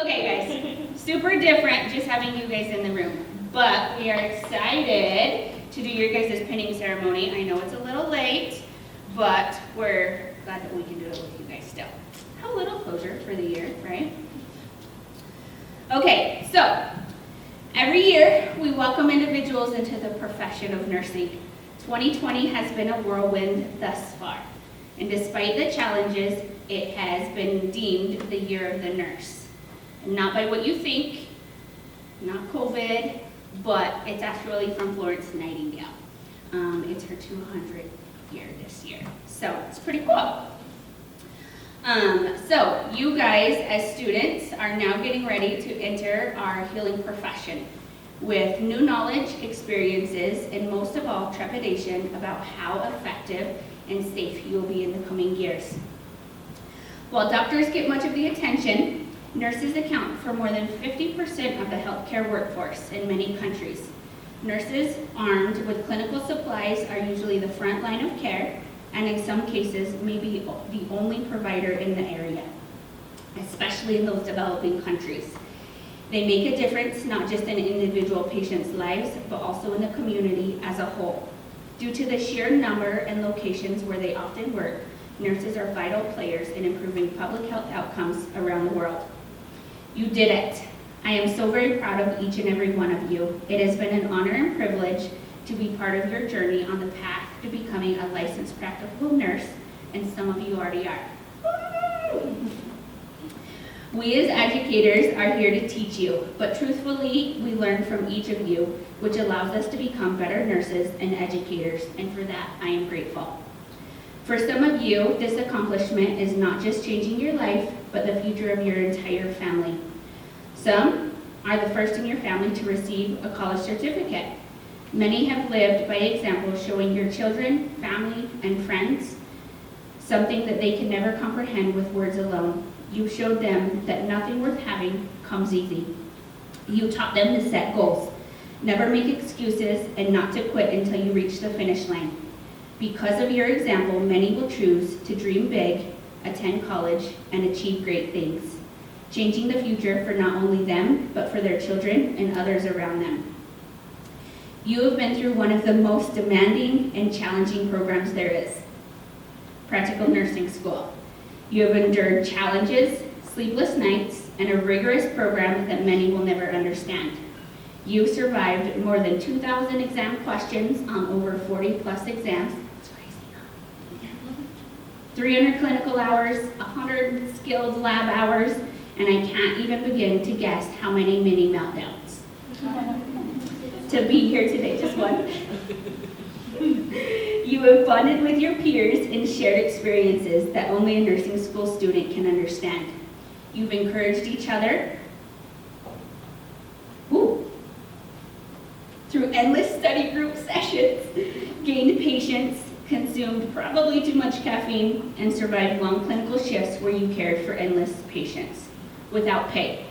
Okay guys, super different just having you guys in the room, but we are excited to do your guys' pinning ceremony. I know it's a little late, but we're glad that we can do it with you guys still. Have a little closure for the year, right? Okay, so every year we welcome individuals into the profession of nursing. 2020 has been a whirlwind thus far, and despite the challenges, it has been deemed the year of the nurse. Not by what you think, not COVID, but it's actually from Florence Nightingale. It's her 200th year this year, so it's pretty cool. So you guys as students are now getting ready to enter our healing profession with new knowledge, experiences, and most of all, trepidation about how effective and safe you will be in the coming years. While doctors get much of the attention, nurses account for more than 50% of the healthcare workforce in many countries. Nurses armed with clinical supplies are usually the front line of care, and in some cases may be the only provider in the area, especially in those developing countries. They make a difference not just in individual patients' lives, but also in the community as a whole. Due to the sheer number and locations where they often work, nurses are vital players in improving public health outcomes around the world. You did it. I am so very proud of each and every one of you. It has been an honor and privilege to be part of your journey on the path to becoming a licensed practical nurse, and some of you already are. We as educators are here to teach you, but truthfully, we learn from each of you, which allows us to become better nurses and educators, and for that, I am grateful. For some of you, this accomplishment is not just changing your life, but the future of your entire family. Some are the first in your family to receive a college certificate. Many have lived by example, showing your children, family, and friends something that they can never comprehend with words alone. You showed them that nothing worth having comes easy. You taught them to set goals, never make excuses, and not to quit until you reach the finish line. Because of your example, many will choose to dream big, attend college, and achieve great things, changing the future for not only them, but for their children and others around them. You have been through one of the most demanding and challenging programs there is, practical nursing school. You have endured challenges, sleepless nights, and a rigorous program that many will never understand. You survived more than 2,000 exam questions on over 40 plus exams. It's crazy, huh? 300 clinical hours, 100 skilled lab hours, and I can't even begin to guess how many mini meltdowns. To be here today, just one. You have bonded with your peers and shared experiences that only a nursing school student can understand. You've encouraged each other through endless study group sessions, gained patience, consumed probably too much caffeine, and survived long clinical shifts where you cared for endless patients without pay.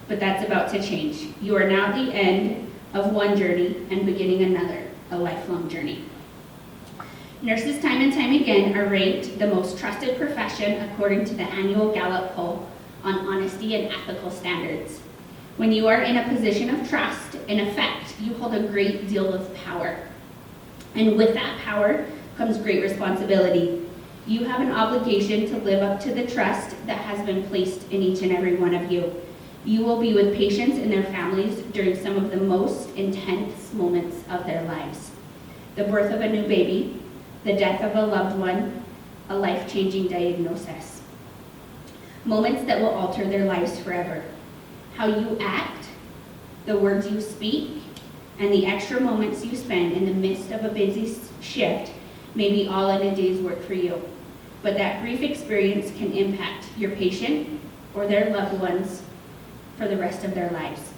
But that's about to change. You are now at the end of one journey and beginning another, a lifelong journey. Nurses time and time again are ranked the most trusted profession according to the annual Gallup poll on honesty and ethical standards. When you are in a position of trust, in effect, you hold a great deal of power. And with that power comes great responsibility. You have an obligation to live up to the trust that has been placed in each and every one of you. You will be with patients and their families during some of the most intense moments of their lives. The birth of a new baby, the death of a loved one, a life-changing diagnosis. Moments that will alter their lives forever. How you act, the words you speak, and the extra moments you spend in the midst of a busy shift may be all in a day's work for you. But that brief experience can impact your patient or their loved ones for the rest of their lives.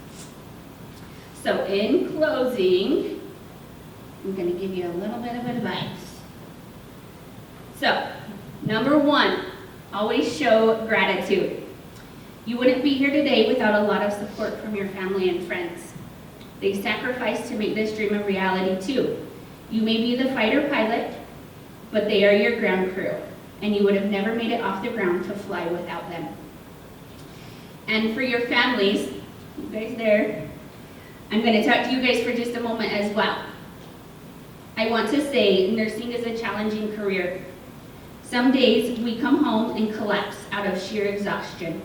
So in closing, I'm going to give you a little bit of advice. So, number one, always show gratitude. You wouldn't be here today without a lot of support from your family and friends. They sacrificed to make this dream a reality too. You may be the fighter pilot, but they are your ground crew, and you would have never made it off the ground to fly without them. And for your families, you guys there, I'm going to talk to you guys for just a moment as well. I want to say nursing is a challenging career. Some days we come home and collapse out of sheer exhaustion.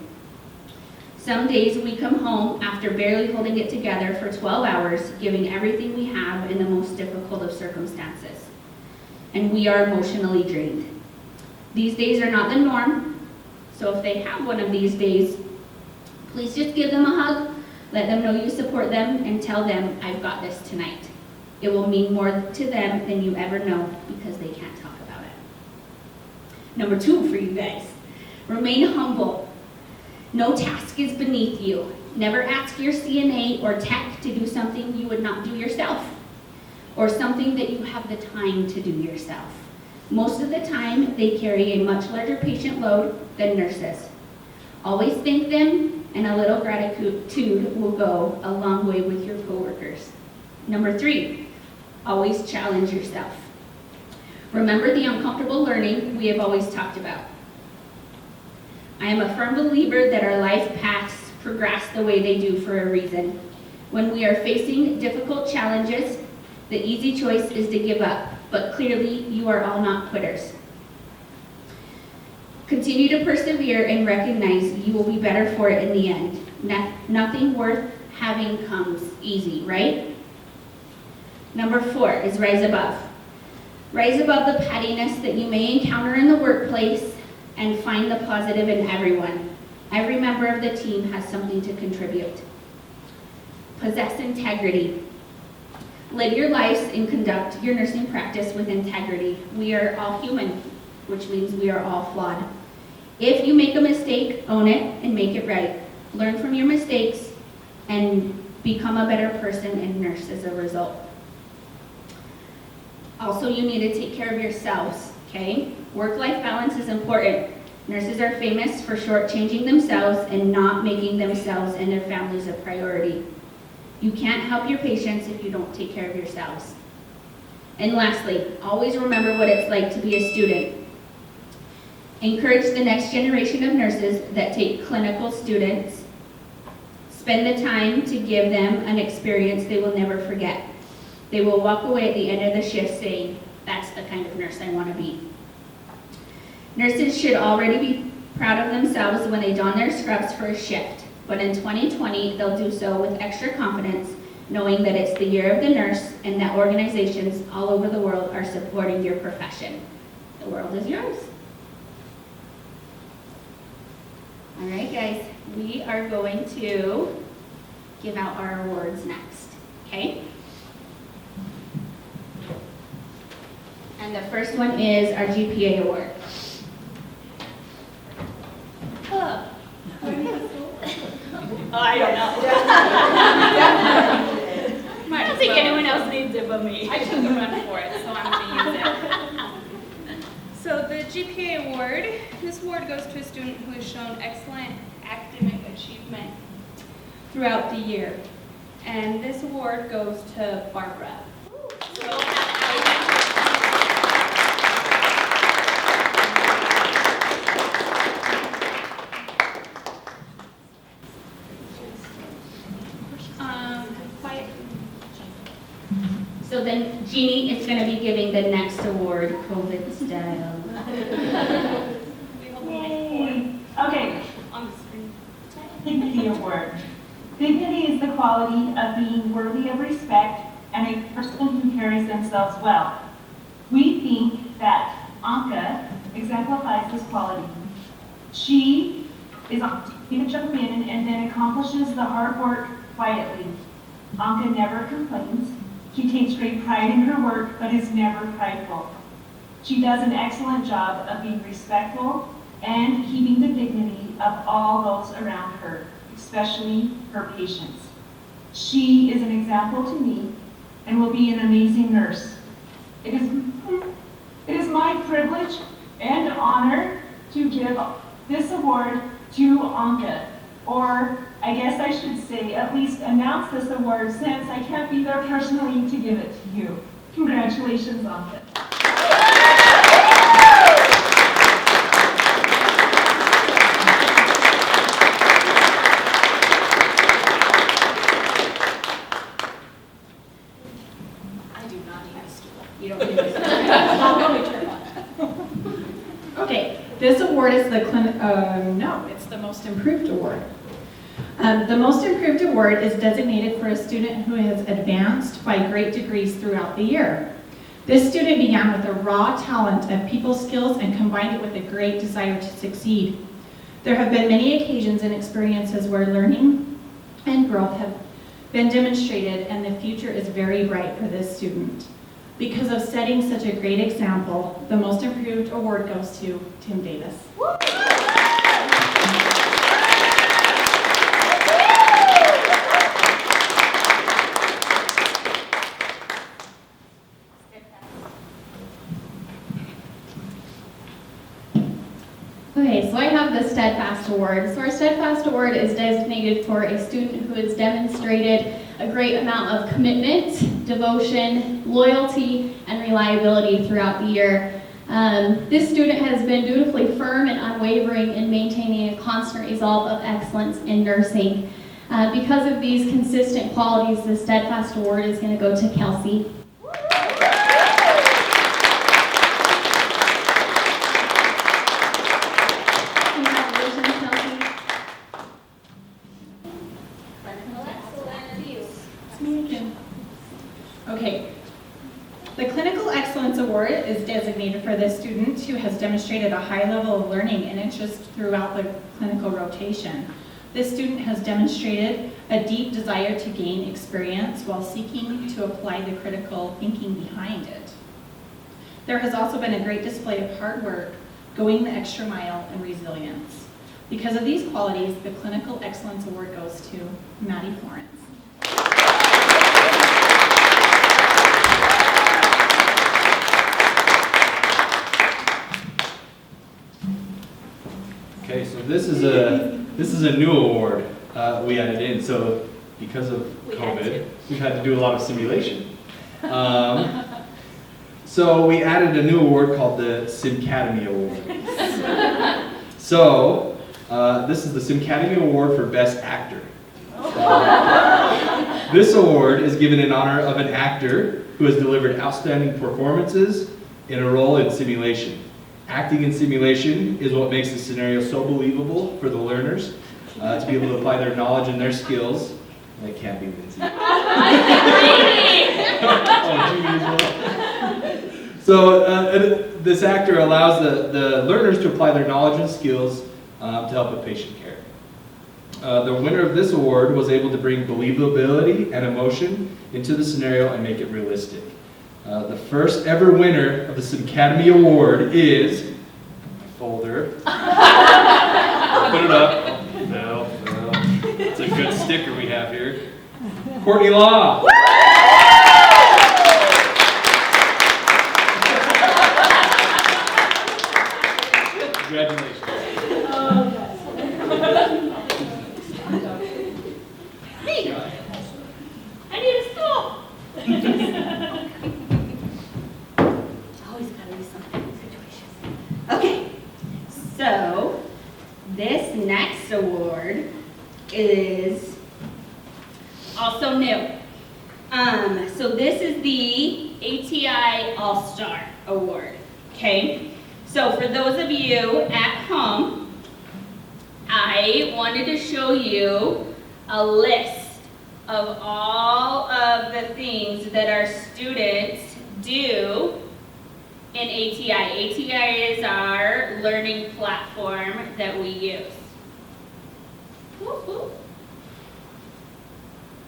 Some days we come home after barely holding it together for 12 hours, giving everything we have in the most difficult of circumstances. And we are emotionally drained. These days are not the norm, so if they have one of these days, please just give them a hug, let them know you support them, and tell them, I've got this tonight. It will mean more to them than you ever know because they can't talk about it. Number 2 for you guys, remain humble. No task is beneath you. Never ask your CNA or tech to do something you would not do yourself, or something that you have the time to do yourself. Most of the time, they carry a much larger patient load than nurses. Always thank them, and a little gratitude will go a long way with your coworkers. Number 3, always challenge yourself. Remember the uncomfortable learning we have always talked about. I am a firm believer that our life paths progress the way they do for a reason. When we are facing difficult challenges, the easy choice is to give up, but clearly you are all not quitters. Continue to persevere and recognize you will be better for it in the end. Nothing worth having comes easy, right? Number 4 is rise above. Rise above the pettiness that you may encounter in the workplace and find the positive in everyone. Every member of the team has something to contribute. Possess integrity. Live your lives and conduct your nursing practice with integrity. We are all human, which means we are all flawed. If you make a mistake, own it and make it right. Learn from your mistakes and become a better person and nurse as a result. Also, you need to take care of yourselves, okay? Work-life balance is important. Nurses are famous for shortchanging themselves and not making themselves and their families a priority. You can't help your patients if you don't take care of yourselves. And lastly, always remember what it's like to be a student. Encourage the next generation of nurses that take clinical students. Spend the time to give them an experience they will never forget. They will walk away at the end of the shift saying, that's the kind of nurse I want to be. Nurses should already be proud of themselves when they don their scrubs for a shift, but in 2020, they'll do so with extra confidence, knowing that it's the year of the nurse and that organizations all over the world are supporting your profession. The world is yours. All right, guys, we are going to give out our awards next, okay? And the first one is our Gpa Award. Oh, I don't know. I don't think anyone else needs it but me. I took the run for it, so I'm going to use it. So the Gpa Award, this award goes to a student who has shown excellent academic achievement throughout the year. And this award goes to Barbara. So then Jeannie is going to be giving the next award, COVID style. Okay, On the screen. Dignity Award. Dignity is the quality of being worthy of respect and a person who carries themselves well. We think that Anka exemplifies this quality. She is on to jump in and then accomplishes the hard work quietly. Anka never complains. She takes great pride in her work, but is never prideful. She does an excellent job of being respectful and keeping the dignity of all those around her, especially her patients. She is an example to me and will be an amazing nurse. It is my privilege and honor to give this award to Anka, or I guess I should say, at least announce this award since I can't be there personally to give it to you. Congratulations, Anka. award is it's the Most Improved Award. The Most Improved Award is designated for a student who has advanced by great degrees throughout the year. This student began with a raw talent of people skills and combined it with a great desire to succeed. There have been many occasions and experiences where learning and growth have been demonstrated, and the future is very bright for this student. Because of setting such a great example, the Most Improved Award goes to Tim Davis. Okay, so I have the Steadfast Award. So our Steadfast Award is designated for a student who has demonstrated a great amount of commitment, devotion, loyalty, and reliability throughout the year. This student has been dutifully firm and unwavering in maintaining a constant resolve of excellence in nursing. Because of these consistent qualities, the Steadfast Award is going to go to Kelsey. Okay. The Clinical Excellence Award is designated for this student who has demonstrated a high level of learning and interest throughout the clinical rotation. This student has demonstrated a deep desire to gain experience while seeking to apply the critical thinking behind it. There has also been a great display of hard work, going the extra mile, and resilience. Because of these qualities, the Clinical Excellence Award goes to Maddie Florence. Okay, so this is a new award we added in. So because of COVID, we've had to do a lot of simulation. So we added a new award called the SimCademy Award. So this is the SimCademy Award for Best Actor. This award is given in honor of an actor who has delivered outstanding performances in a role in simulation. Acting in simulation is what makes the scenario so believable for the learners to be able to apply their knowledge and their skills. That can't be Lindsay. So this actor allows the learners to apply their knowledge and skills to help with patient care. The winner of this award was able to bring believability and emotion into the scenario and make it realistic. The first ever winner of the SimCademy Award is, my folder, put it up, no, it's a good sticker we have here, Courtney Law. Congratulations. I need a stool. Always gotta do something in situations. Okay, so this next award is also new. So this is the ATI All-Star Award, okay? So for those of you at home, I wanted to show you a list of all of the things that our students do in ATI. ATI is our learning platform that we use. Woo-hoo.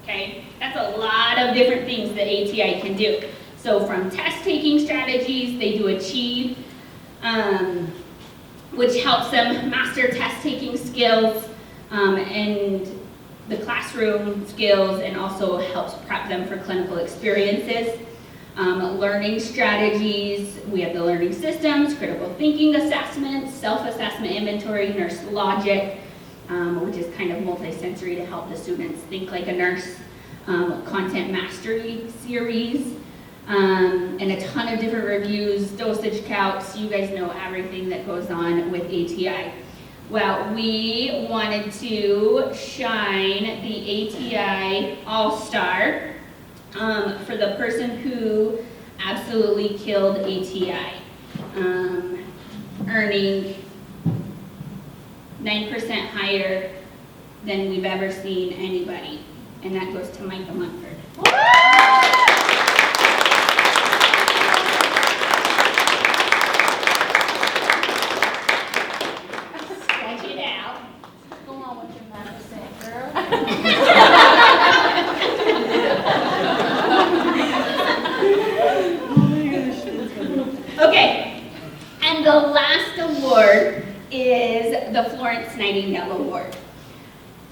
Okay, that's a lot of different things that ATI can do. So from test-taking strategies, they do Achieve, which helps them master test-taking skills and the classroom skills, and also helps prep them for clinical experiences. Learning strategies, we have the learning systems, critical thinking assessments, self-assessment inventory, nurse logic, which is kind of multisensory to help the students think like a nurse, content mastery series, and a ton of different reviews, dosage counts. You guys know everything that goes on with ATI. Well, we wanted to shine the ATI All-Star for the person who absolutely killed ATI, earning 9% higher than we've ever seen anybody. And that goes to Micah Munford. Stretch it out. Go on with your medicine, girl. Okay, and the last award is the Florence Nightingale Award.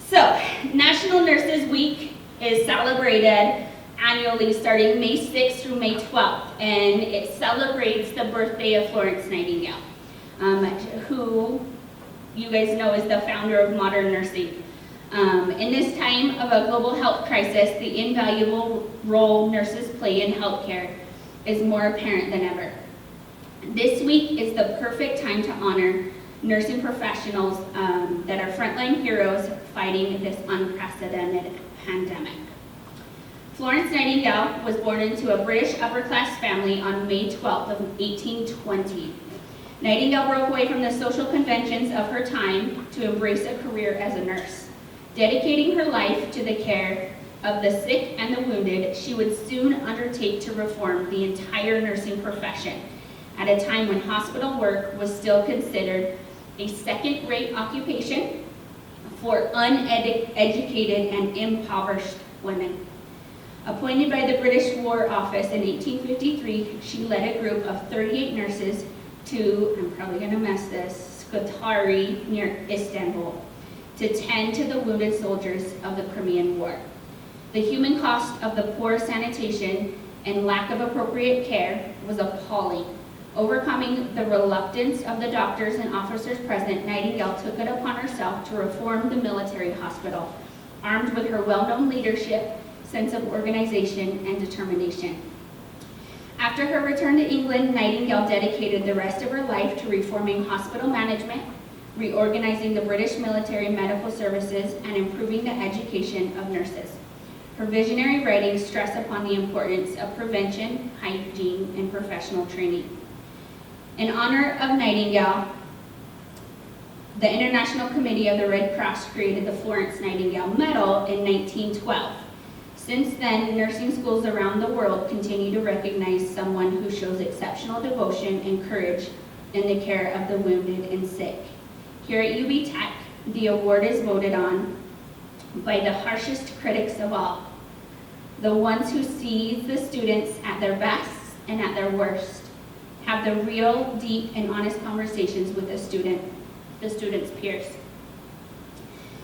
So, National Nurses Week is celebrated annually starting May 6th through May 12th, and it celebrates the birthday of Florence Nightingale, who you guys know is the founder of modern nursing. In this time of a global health crisis, the invaluable role nurses play in healthcare is more apparent than ever. This week is the perfect time to honor nursing professionals that are frontline heroes fighting this unprecedented pandemic. Florence Nightingale was born into a British upper-class family on May 12th of 1820. Nightingale broke away from the social conventions of her time to embrace a career as a nurse. Dedicating her life to the care of the sick and the wounded, she would soon undertake to reform the entire nursing profession at a time when hospital work was still considered a second-rate occupation for uneducated and impoverished women. Appointed by the British War Office in 1853, she led a group of 38 nurses to, I'm probably going to mess this, Scutari near Istanbul, to tend to the wounded soldiers of the Crimean War. The human cost of the poor sanitation and lack of appropriate care was appalling. Overcoming the reluctance of the doctors and officers present, Nightingale took it upon herself to reform the military hospital, armed with her well-known leadership, sense of organization, and determination. After her return to England, Nightingale dedicated the rest of her life to reforming hospital management, reorganizing the British military medical services, and improving the education of nurses. Her visionary writings stress upon the importance of prevention, hygiene, and professional training. In honor of Nightingale, the International Committee of the Red Cross created the Florence Nightingale Medal in 1912. Since then, nursing schools around the world continue to recognize someone who shows exceptional devotion and courage in the care of the wounded and sick. Here at UBTech, the award is voted on by the harshest critics of all, the ones who see the students at their best and at their worst, have the real, deep, and honest conversations with the student's peers.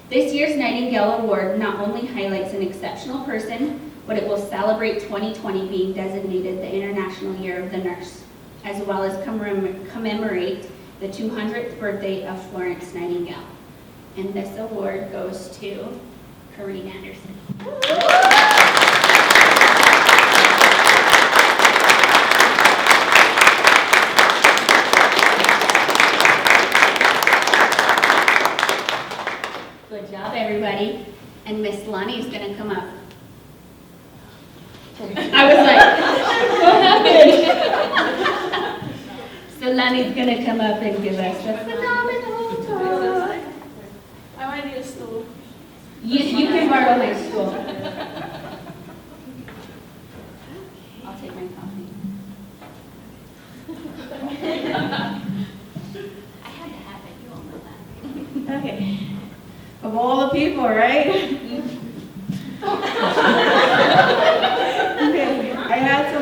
This year's Nightingale Award not only highlights an exceptional person, but it will celebrate 2020 being designated the International Year of the Nurse, as well as commemorate the 200th birthday of Florence Nightingale. And this award goes to Corrine Anderson. Good job, everybody. And Miss Lonnie is going to come up. I was like, what happened? So Lonnie's going to come up and give us a phenomenal talk. I might need a stool. You can borrow my stool. I'll take my coffee. I had to have it. You all know that. Okay. Of all the people, right? Okay, I had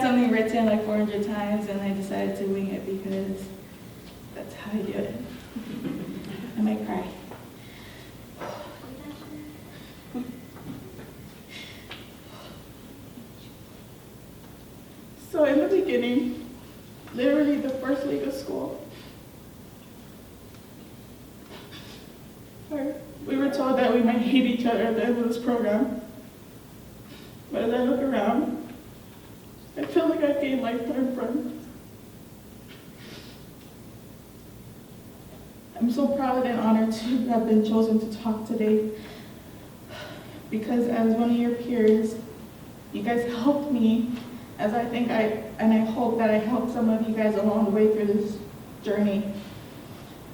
something written like 400 times, and I decided to wing it because that's how I do it. I might cry. So in the beginning, literally the first week of school, we were told that we might hate each other at the end of this program. But as I look around, I feel like I've gained lifetime friends. I'm so proud and honored to have been chosen to talk today, because as one of your peers, you guys helped me, as I think I hope that I helped some of you guys along the way through this journey.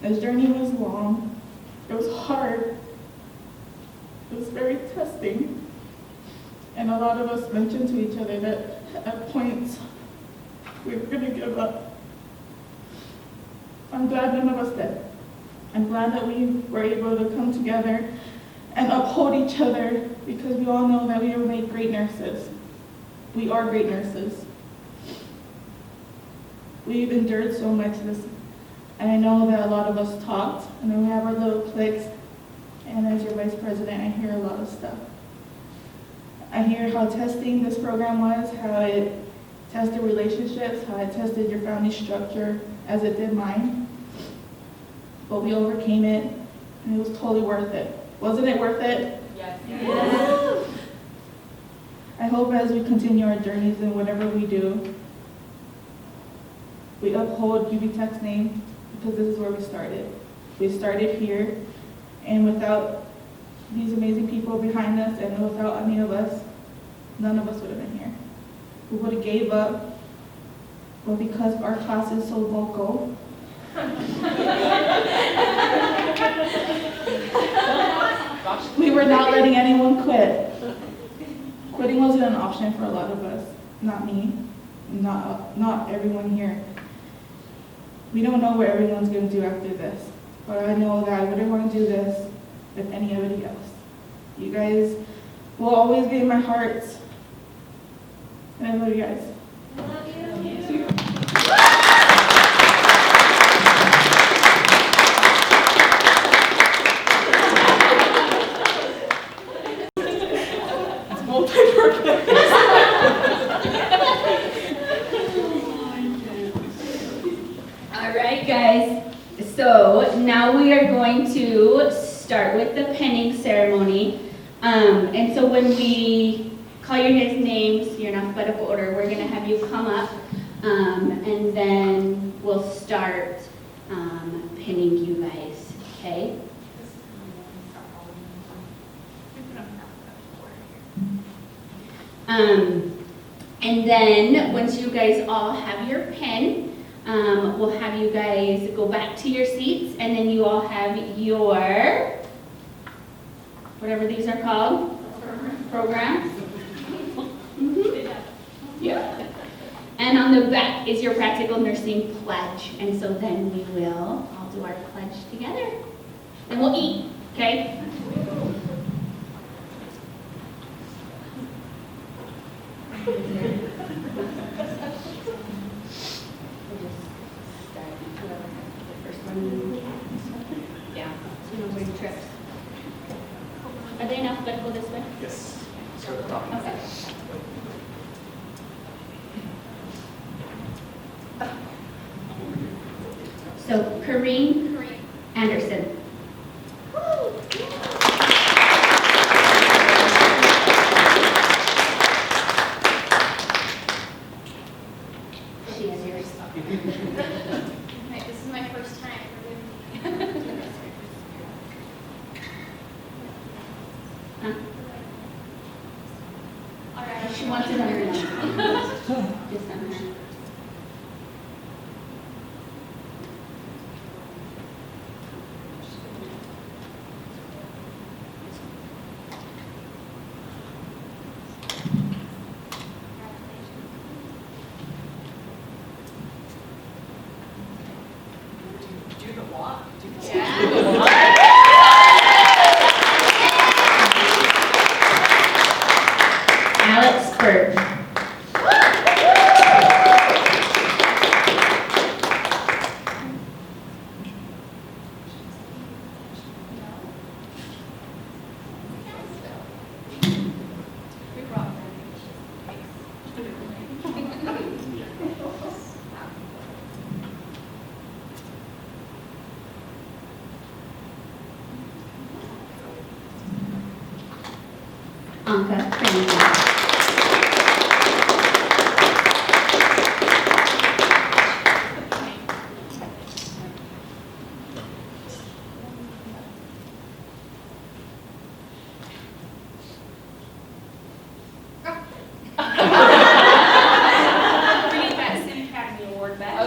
This journey was long. It was hard. It was very testing. And a lot of us mentioned to each other that at points we were going to give up. I'm glad none of us did. I'm glad that we were able to come together and uphold each other, because we all know that we will make great nurses. We are great nurses. We've endured so much this, and I know that a lot of us talked, and then we have our little cliques, and as your vice president, I hear a lot of stuff. I hear how testing this program was, how it tested relationships, how it tested your family structure, as it did mine. But we overcame it, and it was totally worth it. Wasn't it worth it? Yes. Yes. I hope as we continue our journeys in whatever we do, we uphold UBTech's name, because this is where we started. We started here, and without these amazing people behind us, and without any of us, none of us would have been here. We would have gave up, but because our class is so vocal, we were not letting anyone quit. Quitting wasn't an option for a lot of us. Not me, not everyone here. We don't know what everyone's going to do after this, but I know that I wouldn't want to do this with anybody else. You guys will always be in my heart, and I love you guys. All right, guys. So now we are going to start with the penning ceremony. And so when we call your guys' names, you're in alphabetical order, we're going to have you come up, and then we'll start pinning you guys, okay? And then once you guys all have your pen, we'll have you guys go back to your seats, and then you all have your, whatever these are called, programs. Yeah. And on the back is your practical nursing pledge. And so then we will all do our pledge together. And we'll eat, okay? Yeah, so no weird trips. Are they in alphabetical this way? Yes. Start at the top. Okay. So Kareem Anderson. She has yours. Right, this is my first time. Huh? All right. She wants it on her own. Just on her. Do the walk. Alex Bird. Anka Cranston. We need that Sioux Academy Award back.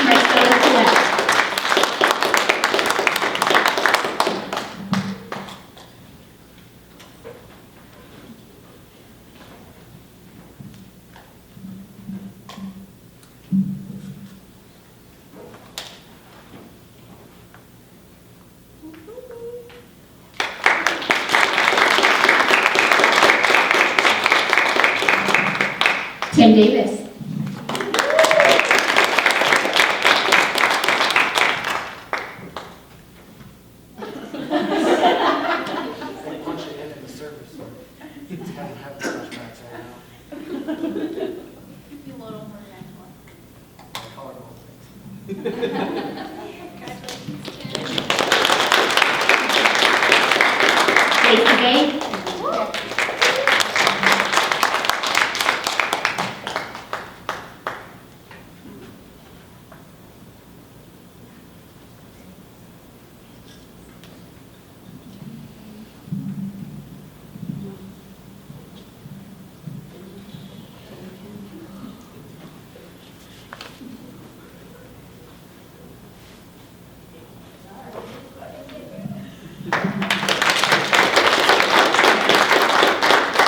Marcella Collette. Tim Davis. Punch it in the service. It's having flashbacks right now. My collarbone things. Lacey Gay.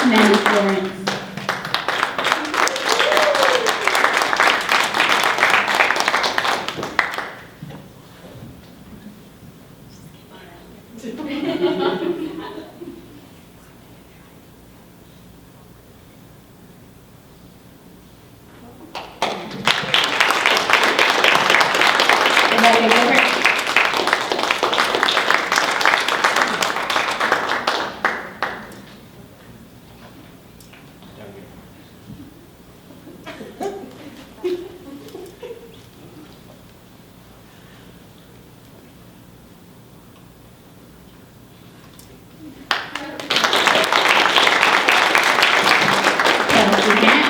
Mandy Florence. Rebecca Gilbert. Kelsey Grant.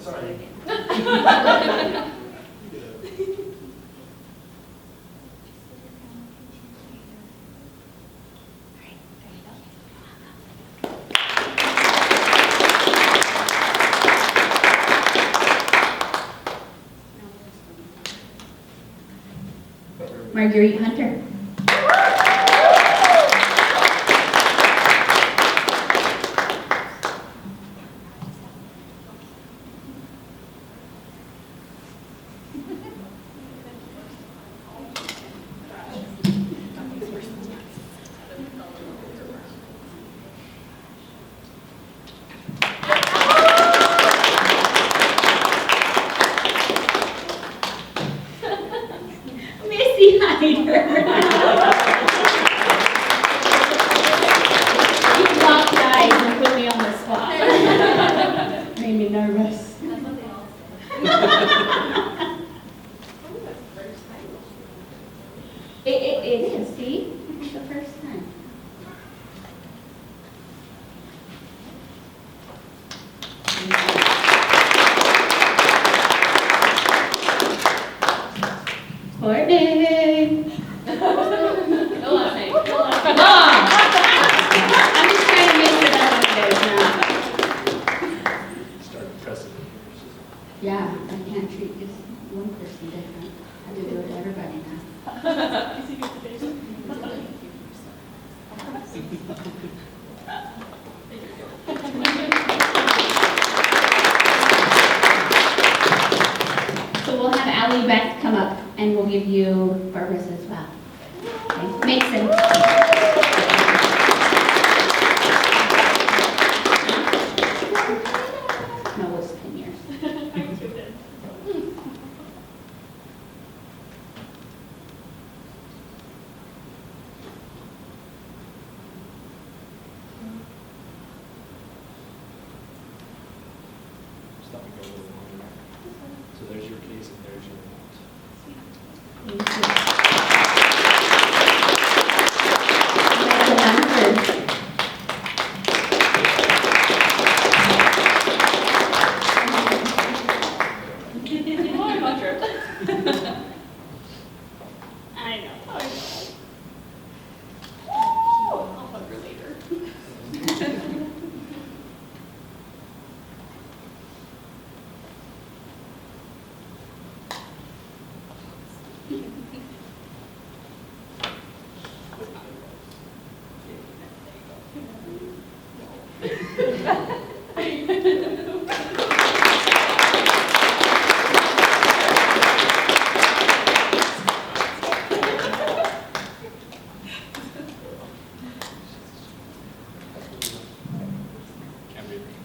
Sorry. Marguerite Hunter. Missy Hyder. You locked eyes and put me on the spot. Made me nervous. It is, see? It's the first time. Courtney. Go on, Hank. Go on. Come on. I'm just trying to mix it up with you guys now. Start pressing. Yeah, I can't treat just one person different. I have to do it to everybody now. So we'll have Allie Beck come up and we'll give you Barbara's as well. Okay, Mason. No, it's 10 years. Stop and go a little longer. So there's your case and there's your amount. Thank you.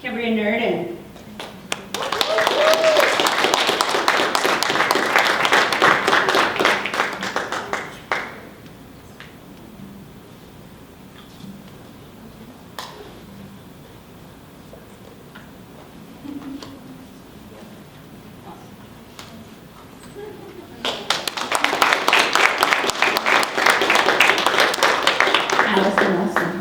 Cambria Nerdin. Allison Wilson.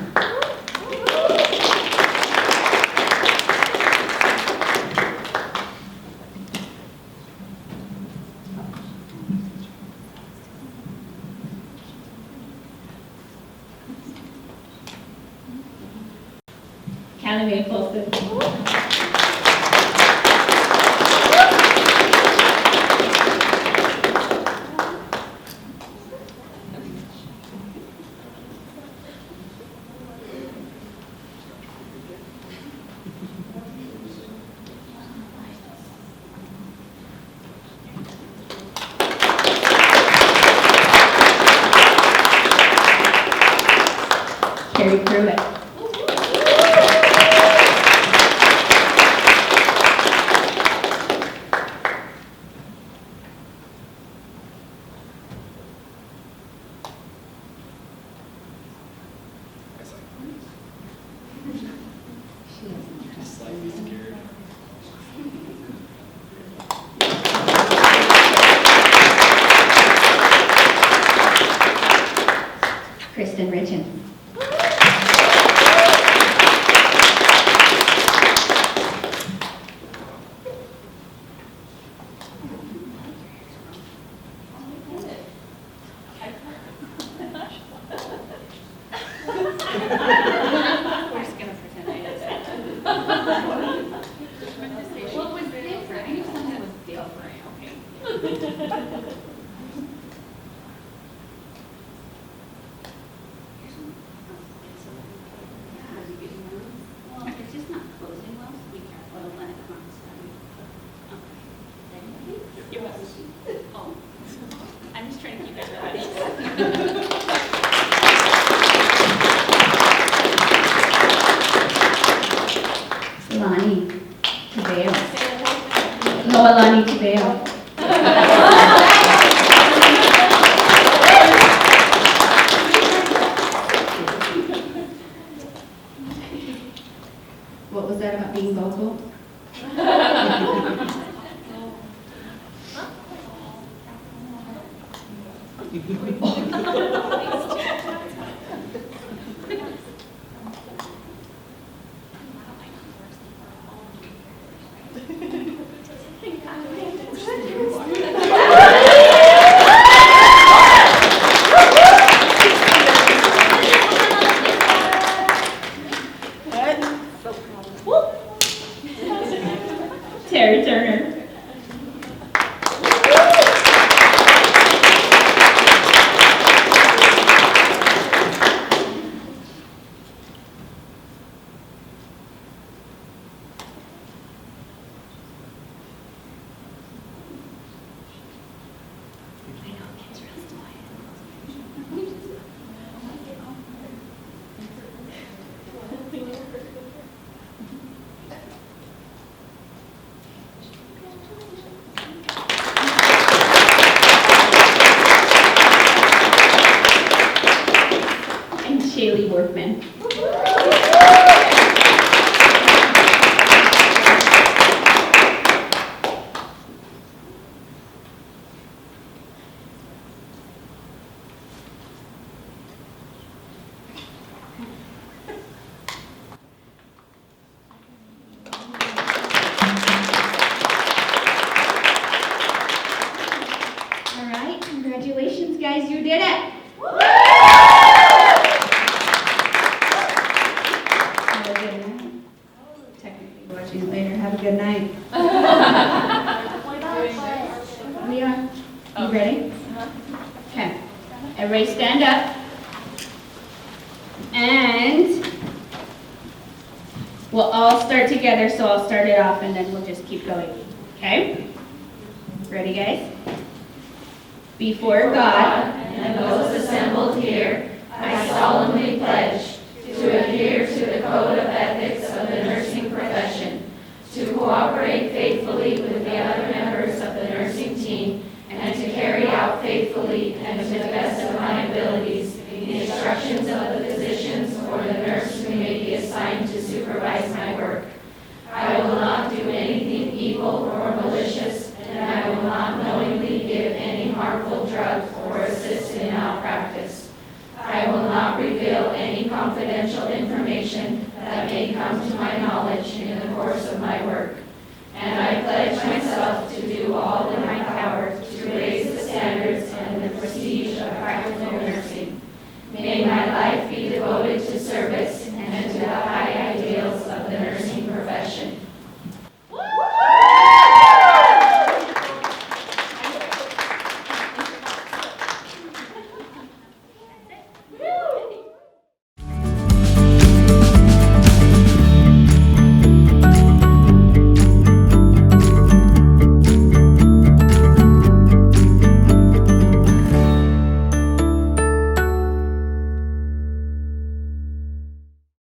Callie Mae Folsom. Carrie Pruitt. Slightly scared. Kristen Richin. We're just gonna pretend I didn't say it. What was different? I knew something was different, okay. Well, it's just not closing well, so be careful, don't let it come out. Okay. Oh, I'm just trying to keep everybody. Lonnie Cabello. No, Lonnie Cabello. What was that about being vocal? Terry Turner. Shaylee Workman. All right, congratulations, guys, you did it. Have a good night. Technically watching it later. Have a good night. We are. You ready? Okay. Everybody stand up. And We'll all start together, so I'll start it off and then we'll just keep going. Okay? Ready, guys? Before God and those assembled here, I solemnly pledge to adhere to the code of ethics of the nursing profession, to cooperate faithfully with the other members of the nursing team, and to carry out faithfully and to the best of my abilities the instructions of the physicians or the nurse who may be assigned to supervise my work. I will not do anything evil or malicious, and I will not knowingly give any harmful drug or assist in malpractice. I will not reveal any confidential information that may come to my knowledge